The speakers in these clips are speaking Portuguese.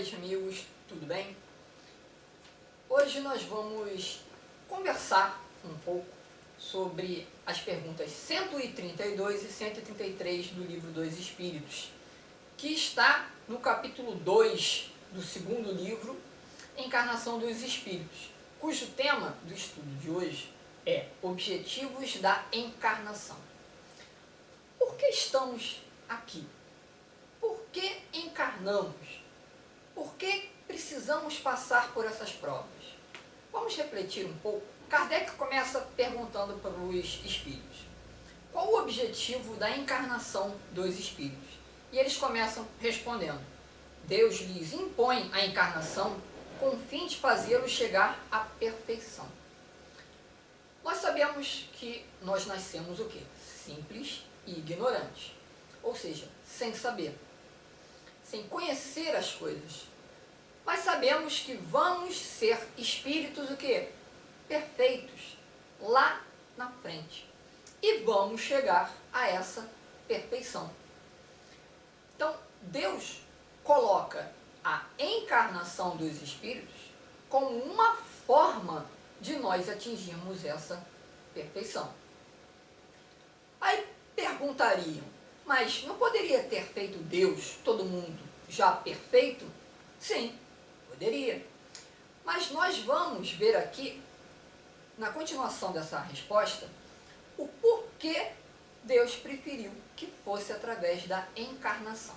noite, amigos, tudo bem? Hoje nós vamos conversar um pouco sobre as perguntas 132 e 133 do livro dos Espíritos, que está no capítulo 2 do segundo livro, Encarnação dos Espíritos, cujo tema do estudo de hoje é Objetivos da Encarnação. Por que estamos aqui? Por que encarnamos? Por que precisamos passar por essas provas? Vamos refletir um pouco. Kardec começa perguntando para os espíritos: qual o objetivo da encarnação dos espíritos? E eles começam respondendo: Deus lhes impõe a encarnação com o fim de fazê-los chegar à perfeição. Nós sabemos que nós nascemos o quê? Simples e ignorantes, ou seja, sem saber, sem conhecer as coisas. Mas sabemos que vamos ser espíritos o quê? Perfeitos, lá na frente. E vamos chegar a essa perfeição. Então, Deus coloca a encarnação dos espíritos como uma forma de nós atingirmos essa perfeição. Aí perguntariam: mas não poderia ter feito Deus, todo mundo já perfeito? Sim, poderia. Mas nós vamos ver aqui, na continuação dessa resposta, o porquê Deus preferiu que fosse através da encarnação.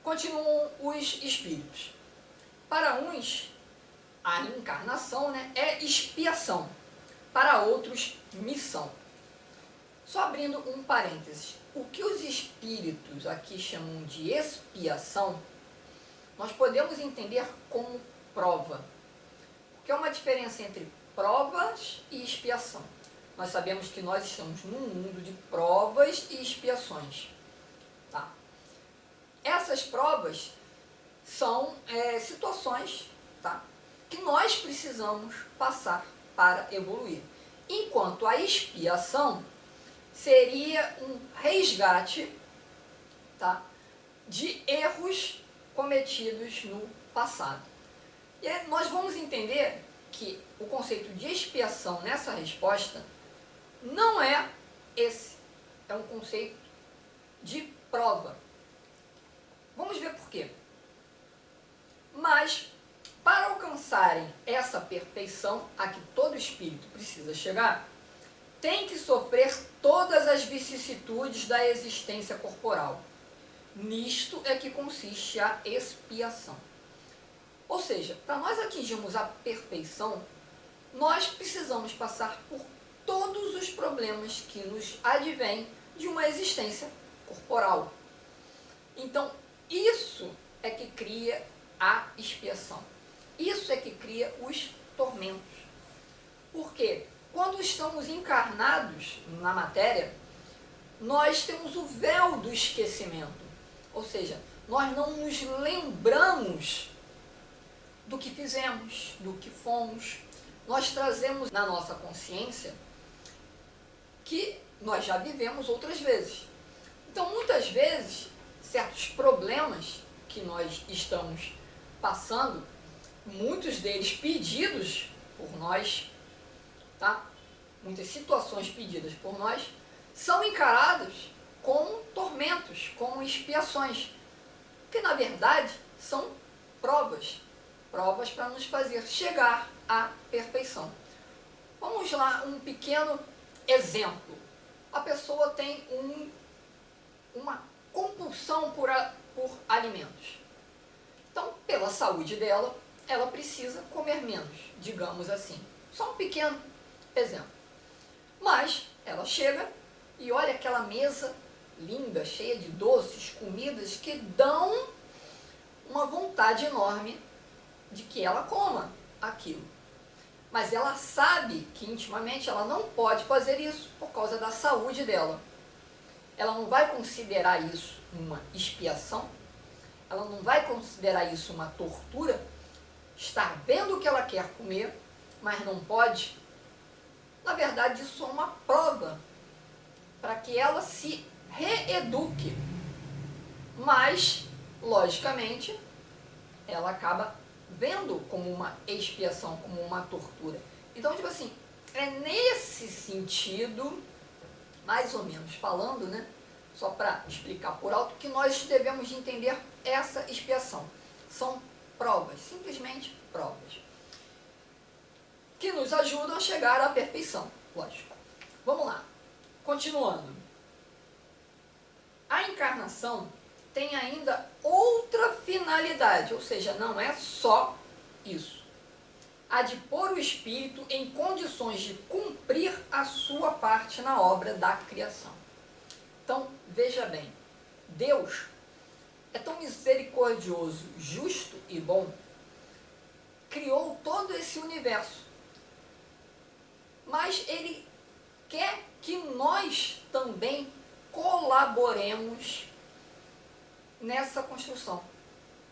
Continuam os espíritos. Para uns, a encarnação é expiação, para outros, missão. Só abrindo um parênteses, o que os espíritos aqui chamam de expiação, nós podemos entender como prova, porque é uma diferença entre provas e expiação. Nós sabemos que nós estamos num mundo de provas e expiações. Tá? Essas provas são situações, tá, que nós precisamos passar para evoluir. Enquanto a expiação seria um resgate, tá, de erros cometidos no passado. E aí nós vamos entender que o conceito de expiação nessa resposta não é esse, é um conceito de prova. Vamos ver por quê. Mas, para alcançarem essa perfeição a que todo espírito precisa chegar, tem que sofrer todas as vicissitudes da existência corporal. Nisto é que consiste a expiação. Ou seja, para nós atingirmos a perfeição, nós precisamos passar por todos os problemas que nos advêm de uma existência corporal. Então, isso é que cria a expiação. Isso é que cria os tormentos. Por quê? Quando estamos encarnados na matéria, nós temos o véu do esquecimento. Ou seja, nós não nos lembramos do que fizemos, do que fomos. Nós trazemos na nossa consciência que nós já vivemos outras vezes. Então, muitas vezes, certos problemas que nós estamos passando, muitos deles pedidos por nós, tá? Muitas situações pedidas por nós, são encarados como tormentos, como expiações, que na verdade são provas para nos fazer chegar à perfeição. Vamos lá, um pequeno exemplo. A pessoa tem uma compulsão por alimentos. Então, pela saúde dela, ela precisa comer menos, digamos assim. Só um pequeno exemplo. Mas ela chega e olha aquela mesa linda, cheia de doces, comidas que dão uma vontade enorme de que ela coma aquilo. Mas ela sabe que intimamente ela não pode fazer isso por causa da saúde dela. Ela não vai considerar isso uma expiação, ela não vai considerar isso uma tortura, estar vendo o que ela quer comer, mas não pode. Na verdade, isso é uma prova para que ela se reeduque. Mas, logicamente, ela acaba vendo como uma expiação, como uma tortura. Então, tipo assim, é nesse sentido, mais ou menos falando, né, só para explicar por alto, que nós devemos de entender essa expiação. São provas, simplesmente provas, que nos ajudam a chegar à perfeição, lógico. Vamos lá, continuando. A encarnação tem ainda outra finalidade, ou seja, não é só isso. A de pôr o espírito em condições de cumprir a sua parte na obra da criação. Então, veja bem, Deus é tão misericordioso, justo e bom, criou todo esse universo, mas Ele quer que nós também colaboremos nessa construção.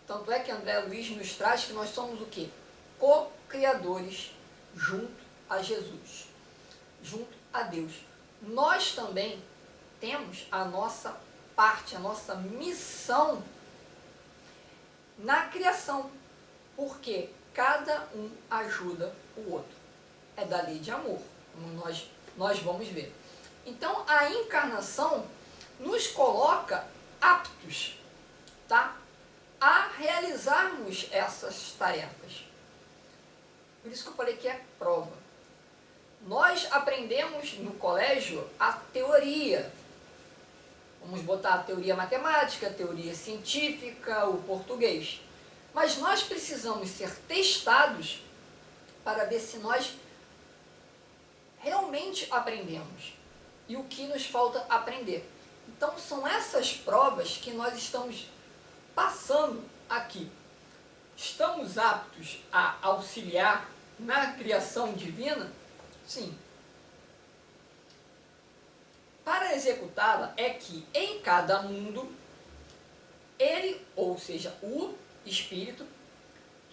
Tanto é que André Luiz nos traz que nós somos o quê? Co-criadores junto a Jesus, junto a Deus. Nós também temos a nossa parte, a nossa missão na criação, porque cada um ajuda o outro. É da lei de amor, como nós vamos ver. Então, a encarnação nos coloca aptos, tá, a realizarmos essas tarefas. Por isso que eu falei que é prova. Nós aprendemos no colégio a teoria. Vamos botar a teoria matemática, a teoria científica, o português. Mas nós precisamos ser testados para ver se nós realmente aprendemos e o que nos falta aprender. Então, são essas provas que nós estamos passando aqui. Estamos aptos a auxiliar na criação divina? Sim. Para executá-la é que em cada mundo, ele, ou seja, o espírito,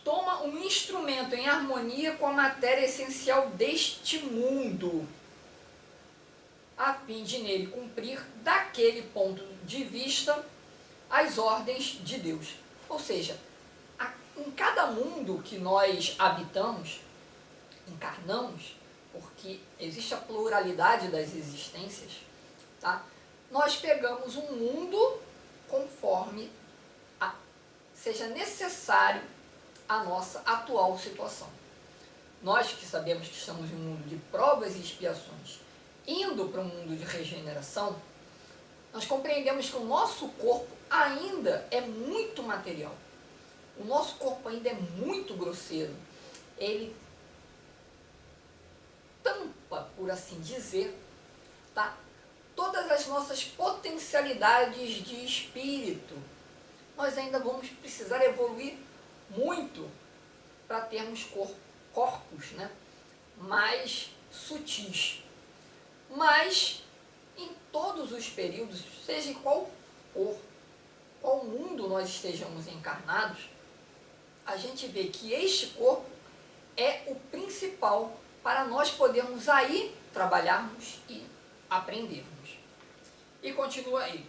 toma um instrumento em harmonia com a matéria essencial deste mundo, a fim de nele cumprir, daquele ponto de vista, as ordens de Deus. Ou seja, em cada mundo que nós habitamos, encarnamos, porque existe a pluralidade das existências, tá? Nós pegamos um mundo conforme seja necessário a nossa atual situação. Nós que sabemos que estamos em um mundo de provas e expiações, indo para um mundo de regeneração, nós compreendemos que o nosso corpo ainda é muito material. O nosso corpo ainda é muito grosseiro. Ele tampa, por assim dizer, tá, todas as nossas potencialidades de espírito. Nós ainda vamos precisar evoluir muito para termos corpos, né, mais sutis. Mas, em todos os períodos, seja em qual mundo nós estejamos encarnados, a gente vê que este corpo é o principal para nós podermos aí trabalharmos e aprendermos. E continua ele.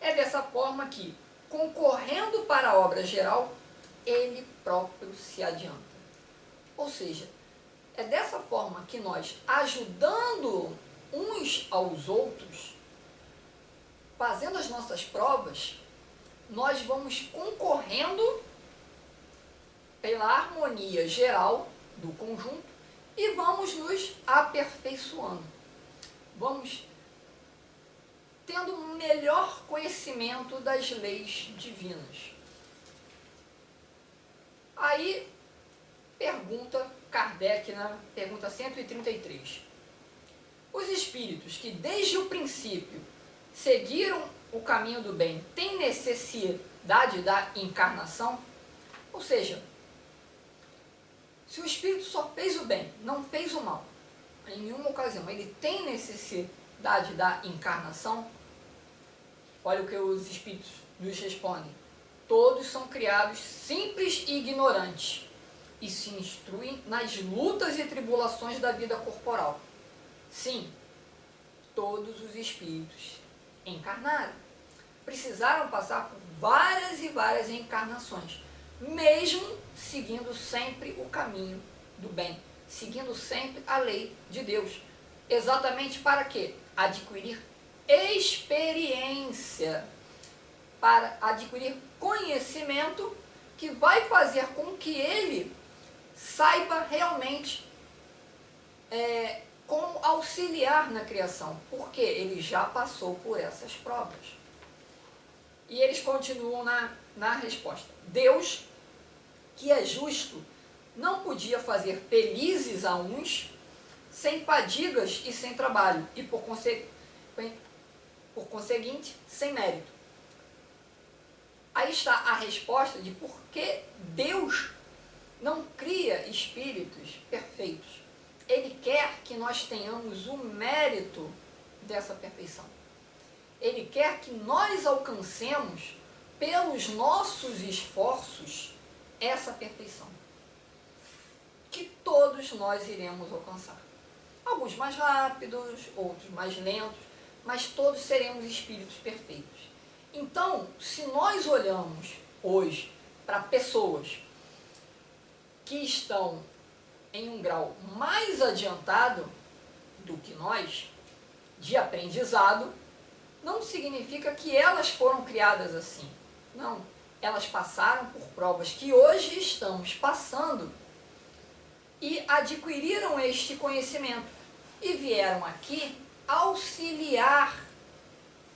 É dessa forma que, concorrendo para a obra geral, ele próprio se adianta. Ou seja, é dessa forma que nós, ajudando uns aos outros, fazendo as nossas provas, nós vamos concorrendo pela harmonia geral do conjunto e vamos nos aperfeiçoando. Vamos tendo um melhor conhecimento das leis divinas. Aí, pergunta Kardec na pergunta 133. Os espíritos que desde o princípio seguiram o caminho do bem têm necessidade da encarnação? Ou seja, se o espírito só fez o bem, não fez o mal, em nenhuma ocasião, ele tem necessidade da encarnação? Olha o que os espíritos nos respondem. Todos são criados simples e ignorantes e se instruem nas lutas e tribulações da vida corporal. Sim, todos os espíritos encarnaram. Precisaram passar por várias e várias encarnações. mesmo seguindo sempre o caminho do bem, seguindo sempre a lei de Deus. Exatamente para quê? Adquirir experiência, para adquirir conhecimento que vai fazer com que ele saiba realmente como auxiliar na criação, porque ele já passou por essas provas. E eles continuam na resposta. Deus, que é justo, não podia fazer felizes a uns sem fadigas e sem trabalho, e por conseguinte, sem mérito. Aí está a resposta de por que Deus não cria espíritos perfeitos. Ele quer que nós tenhamos o mérito dessa perfeição. Ele quer que nós alcancemos, pelos nossos esforços, essa perfeição. Que todos nós iremos alcançar. Alguns mais rápidos, outros mais lentos, mas todos seremos espíritos perfeitos. Então, se nós olhamos hoje para pessoas que estão em um grau mais adiantado do que nós, de aprendizado, não significa que elas foram criadas assim. Não, elas passaram por provas que hoje estamos passando e adquiriram este conhecimento e vieram aqui auxiliar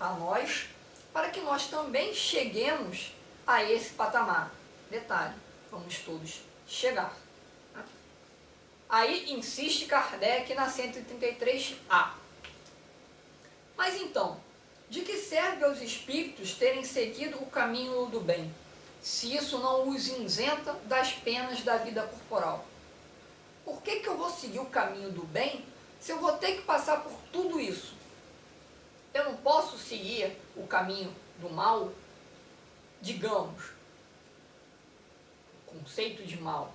a nós para que nós também cheguemos a esse patamar. Detalhe, vamos todos chegar. Aí insiste Kardec na 133A. Mas então, de que serve aos espíritos terem seguido o caminho do bem, se isso não os isenta das penas da vida corporal? Por que eu vou seguir o caminho do bem se eu vou ter que passar por tudo isso? Eu não posso seguir o caminho do mal, digamos, o conceito de mal.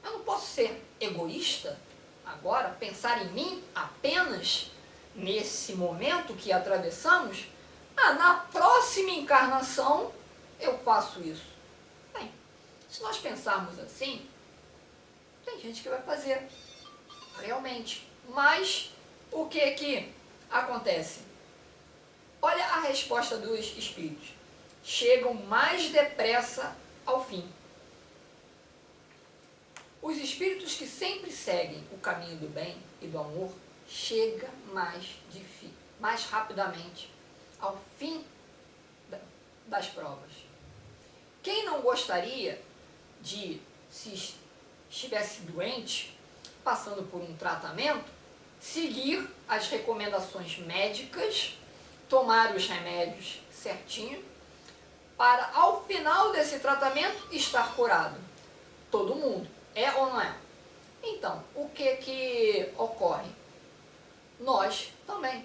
Eu não posso ser egoísta agora, pensar em mim apenas nesse momento que atravessamos? Na próxima encarnação eu faço isso. Bem, se nós pensarmos assim, tem gente que vai fazer, realmente. Mas o que acontece? Olha a resposta dos espíritos. Chegam mais depressa ao fim. Os espíritos que sempre seguem o caminho do bem e do amor chegam mais rapidamente ao fim das provas. Quem não gostaria de, se estivesse doente, passando por um tratamento, seguir as recomendações médicas, tomar os remédios certinho, para ao final desse tratamento estar curado? Todo mundo. É ou não é? Então, o que ocorre? Nós também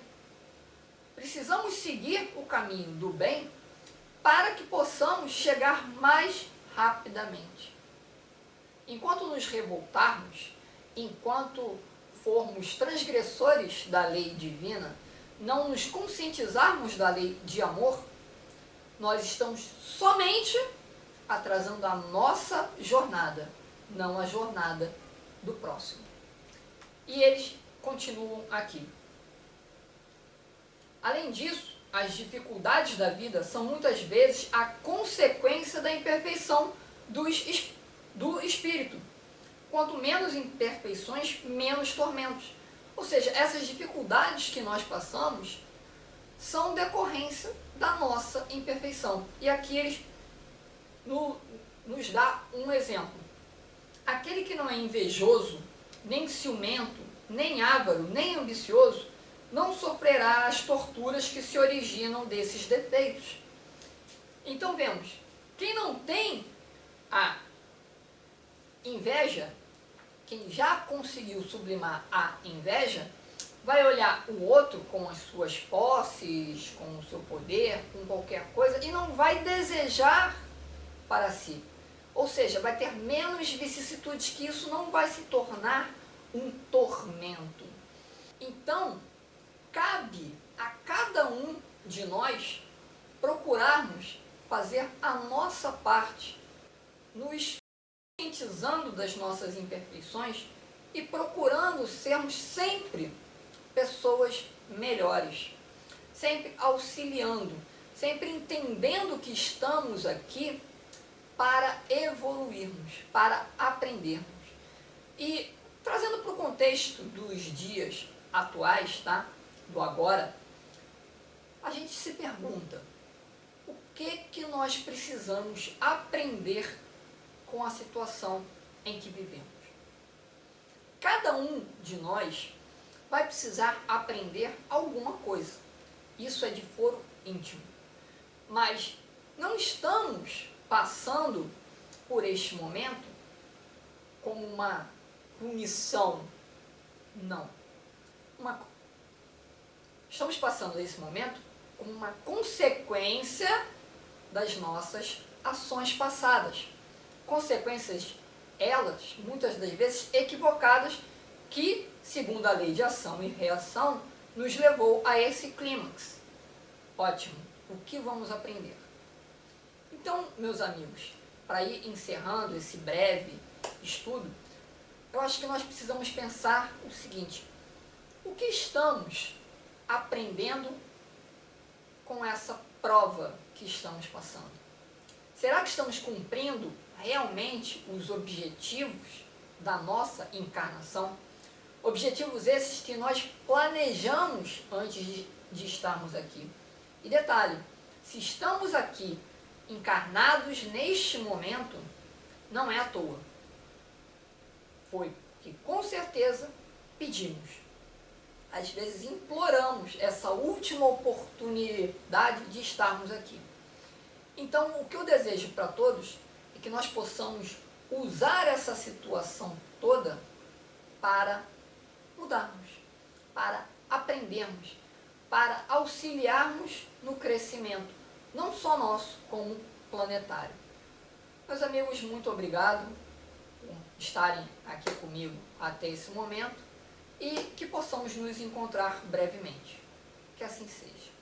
precisamos seguir o caminho do bem para que possamos chegar mais rapidamente. Enquanto nos revoltarmos, enquanto formos transgressores da lei divina, não nos conscientizarmos da lei de amor, nós estamos somente atrasando a nossa jornada, não a jornada do próximo. E eles continuam aqui. Além disso, as dificuldades da vida são muitas vezes a consequência da imperfeição do espírito. Quanto menos imperfeições, menos tormentos. Ou seja, essas dificuldades que nós passamos são decorrência da nossa imperfeição. E aqui eles nos dá um exemplo. Aquele que não é invejoso, nem ciumento, nem avaro, nem ambicioso, não sofrerá as torturas que se originam desses defeitos. Então vemos, quem não tem a inveja, quem já conseguiu sublimar a inveja, vai olhar o outro com as suas posses, com o seu poder, com qualquer coisa, e não vai desejar para si. Ou seja, vai ter menos vicissitudes, que isso não vai se tornar um tormento. Então, cabe a cada um de nós procurarmos fazer a nossa parte nos conscientizando das nossas imperfeições e procurando sermos sempre pessoas melhores, sempre auxiliando, sempre entendendo que estamos aqui para evoluirmos, para aprendermos. E trazendo para o contexto dos dias atuais, tá? Do agora, a gente se pergunta, o que nós precisamos aprender com a situação em que vivemos? Cada um de nós vai precisar aprender alguma coisa. Isso é de foro íntimo. Mas não estamos passando por este momento como uma punição. Não. Estamos passando esse momento como uma consequência das nossas ações passadas. Consequências, elas, muitas das vezes, equivocadas, que, segundo a lei de ação e reação, nos levou a esse clímax. Ótimo. O que vamos aprender? Então, meus amigos, para ir encerrando esse breve estudo, eu acho que nós precisamos pensar o seguinte: o que estamos aprendendo com essa prova que estamos passando? Será que estamos cumprindo realmente os objetivos da nossa encarnação? Objetivos esses que nós planejamos antes de estarmos aqui. E detalhe, se estamos aqui encarnados neste momento, não é à toa. Foi que com certeza pedimos. Às vezes imploramos essa última oportunidade de estarmos aqui. Então, o que eu desejo para todos é que nós possamos usar essa situação toda para mudarmos, para aprendermos, para auxiliarmos no crescimento, não só nosso, como planetário. Meus amigos, muito obrigado por estarem aqui comigo até esse momento e que possamos nos encontrar brevemente. Que assim seja.